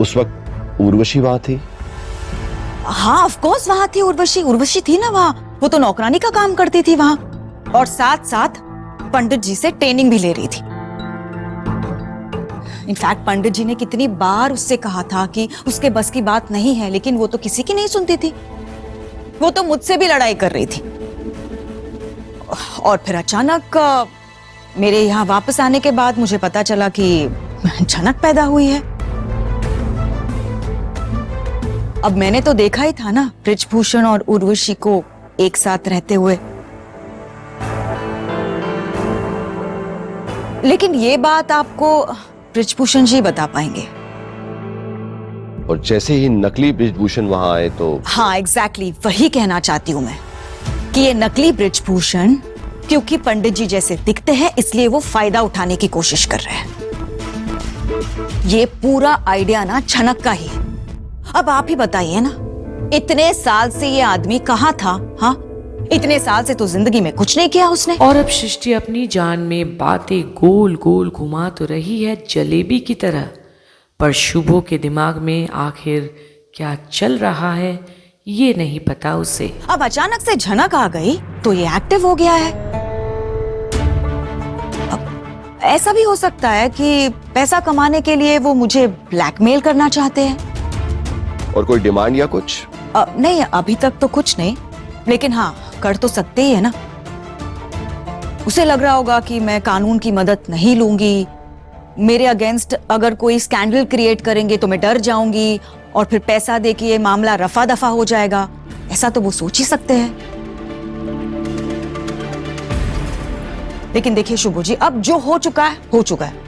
उस वक्त उर्वशी वहां थी? हाँ ऑफ कोर्स वहां थी उर्वशी। उर्वशी थी ना वहां, वो तो नौकरानी का काम करती थी वहां और साथ साथ पंडित जी से ट्रेनिंग भी ले रही थी। इनफैक्ट पंडित जी ने कितनी बार उससे कहा था कि उसके बस की बात नहीं है, लेकिन वो तो किसी की नहीं सुनती थी। वो तो मुझसे भी लड़ाई कर रही थी। और फिर अचानक मेरे यहाँ वापस आने के बाद मुझे पता चला कि झनक पैदा हुई है। अब मैंने तो देखा ही था ना बृजभूषण और उर्वशी को एक साथ रहते हुए, लेकिन ये बात आपको बृजभूषण जी बता पाएंगे। और जैसे ही नकली बृजभूषण वहां आए तो? हाँ एग्जैक्टली वही कहना चाहती हूं मैं कि ये नकली बृजभूषण क्योंकि पंडित जी जैसे दिखते हैं इसलिए वो फायदा उठाने की कोशिश कर रहे हैं। ये पूरा आइडिया ना झनक का ही है। अब आप ही बताइए ना, इतने साल से ये आदमी कहाँ था? हाँ, इतने साल से तो जिंदगी में कुछ नहीं किया उसने। और अब सृष्टि अपनी जान में बातें गोल गोल घुमा तो रही है जलेबी की तरह, पर शुभो के दिमाग में आखिर क्या चल रहा है ये नहीं पता उसे। अब अचानक से झनक आ गई तो ये एक्टिव हो गया है। अब ऐसा भी हो सकता है कि पैसा कमाने के लिए वो मुझे ब्लैकमेल करना चाहते हैं। और कोई डिमांड या कुछ? नहीं अभी तक तो कुछ नहीं, लेकिन हाँ कर तो सकते ही है ना। उसे लग रहा होगा कि मैं कानून की मदद नहीं लूंगी, मेरे अगेंस्ट अगर कोई स्कैंडल क्रिएट करेंगे तो मैं डर जाऊंगी और फिर पैसा दे के ये मामला रफा दफा हो जाएगा। ऐसा तो वो सोच ही सकते हैं। लेकिन देखिए शुभो जी, अब जो हो चुका है हो चुका है।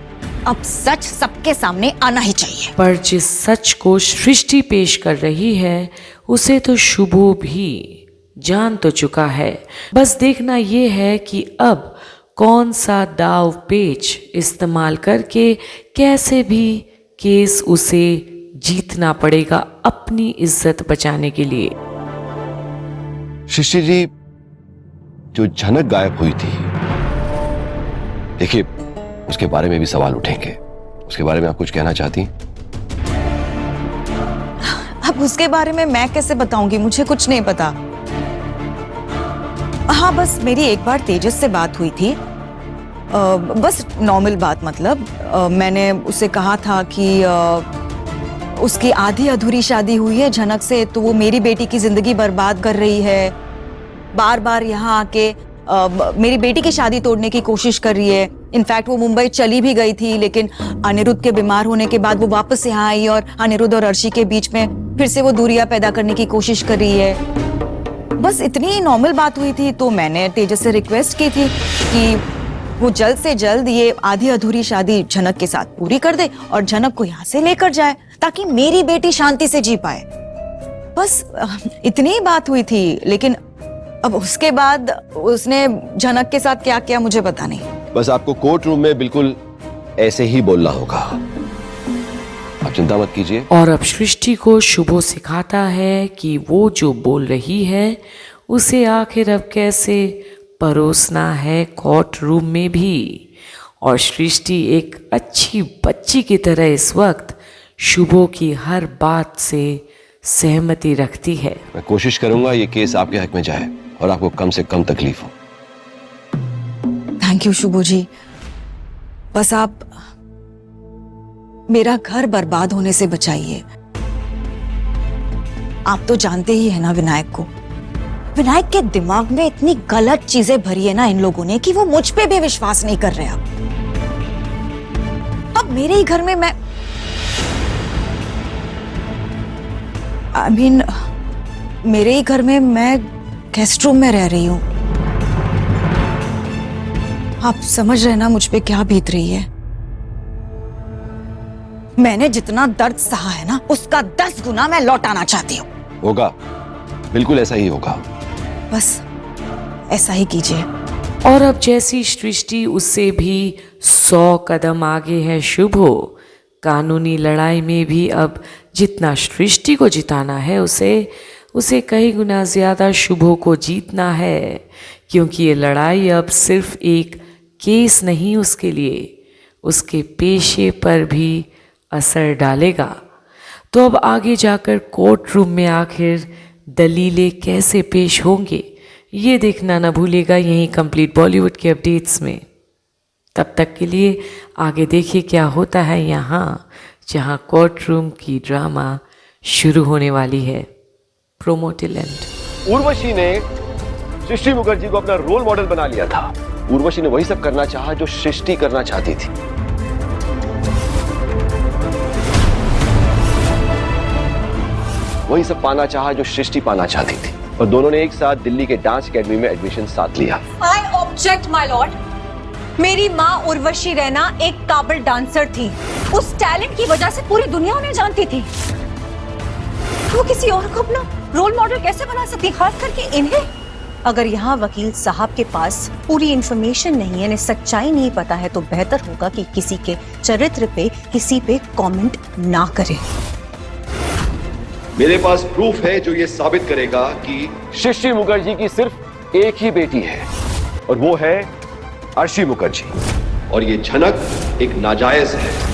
अब सच सबके सामने आना ही चाहिए। पर जिस सच को सृष्टि पेश कर रही है उसे तो शुभो भी जान तो चुका है। बस देखना ये है कि अब कौन सा दाव पेच इस्तेमाल करके कैसे भी केस उसे जीतना पड़ेगा अपनी इज्जत बचाने के लिए। सृष्टि जी, जो झनक गायब हुई थी, देखिए उसके बारे में भी सवाल उठेंगे। उसके बारे में आप कुछ कहना चाहती? अब उसके बारे में मैं कैसे बताऊंगी, मुझे कुछ नहीं पता। हाँ बस मेरी एक बार तेजस से बात हुई थी, बस नॉर्मल बात। मतलब मैंने उसे कहा था कि उसकी आधी अधूरी शादी हुई है झनक से, तो वो मेरी बेटी की जिंदगी बर्बाद कर रही है। बार बार यहाँ आके मेरी बेटी की शादी तोड़ने की कोशिश कर रही है। इनफैक्ट वो मुंबई चली भी गई थी, लेकिन अनिरुद्ध के बीमार होने के बाद वो वापस यहाँ आई और अनिरुद्ध और अर्शी के बीच में फिर से वो दूरियां पैदा करने की कोशिश कर रही है। बस इतनी नॉर्मल बात हुई थी। तो मैंने तेजस से रिक्वेस्ट की थी कि वो जल्द से जल्द ये आधी अधूरी शादी झनक के साथ पूरी कर दे और झनक को यहाँ से लेकर जाए ताकि मेरी बेटी शांति से जी पाए। बस इतनी ही बात हुई थी। लेकिन अब उसके बाद उसने झनक के साथ क्या किया मुझे पता नहीं। बस आपको कोर्ट रूम में बिल्कुल ऐसे ही बोलना होगा, आप चिंता मत कीजिए। और अब सृष्टि को शुभो सिखाता है कि वो जो बोल रही है उसे आखिर अब कैसे परोसना है कोर्ट रूम में भी। और सृष्टि एक अच्छी बच्ची की तरह इस वक्त शुभो की हर बात से सहमति रखती है। मैं कोशिश करूंगा ये केस आपके हक में जाए और आपको कम से कम तकलीफ हो। थैंक यू शुभो जी। बस आप मेरा घर बर्बाद होने से बचाइए। आप तो जानते ही है ना विनायक को। विनायक के दिमाग में इतनी गलत चीजें भरी है ना इन लोगों ने कि वो मुझ पे भी विश्वास नहीं कर रहे। अब मेरे ही घर में मैं मेरे ही घर में मैं गेस्ट रूम में रह रही हूं। आप समझ रहे ना मुझ पे क्या बीत रही है। मैंने जितना दर्द सहा है ना उसका 10 गुना मैं लौटाना चाहती हूँ। होगा, बिल्कुल ऐसा ही होगा। बस ऐसा ही कीजिए। और अब जैसी सृष्टि उससे भी 100 कदम आगे है शुभो। कानूनी लड़ाई में भी अब जितना सृष्टि को जिताना है उसे कई गुना ज्यादा शुभो को जीतना है, क्योंकि ये लड़ाई अब सिर्फ एक केस नहीं उसके लिए, उसके पेशे पर भी असर डालेगा। तो अब आगे जाकर कोर्ट रूम में आखिर दलीलें कैसे पेश होंगे, ये देखना ना भूलिएगा यहीं कंप्लीट बॉलीवुड के अपडेट्स में। तब तक के लिए आगे देखिए क्या होता है यहाँ, जहाँ कोर्ट रूम की ड्रामा शुरू होने वाली है। Promo till and. उर्वशी ने सृष्टि मुखर्जी को अपना रोल मॉडल बना लिया था। उर्वशी ने वही सब करना चाहा जो सृष्टि करना चाहती थी। वही सब पाना चाहा जो सृष्टि पाना चाहती थी, और दोनों ने एक साथ दिल्ली के डांस एकेडमी में एडमिशन साथ लिया। I object, my lord. मेरी माँ उर्वशी रैना एक काबिल डांसर थी। उस टैलेंट की वजह से पूरी दुनिया उन्हें जानती थी। वो किसी और को अपना रोल मॉडल कैसे बना सकती, खास करके इन्हें? अगर यहाँ वकील साहब के पास पूरी इंफॉर्मेशन नहीं है, इन्हें सच्चाई नहीं पता है, तो बेहतर होगा कि किसी के चरित्र पे किसी पे कमेंट ना करें। मेरे पास प्रूफ है जो ये साबित करेगा कि सृष्टि मुखर्जी की सिर्फ एक ही बेटी है, और वो है अर्शी मुखर्जी, और ये झनक एक नाजायज है।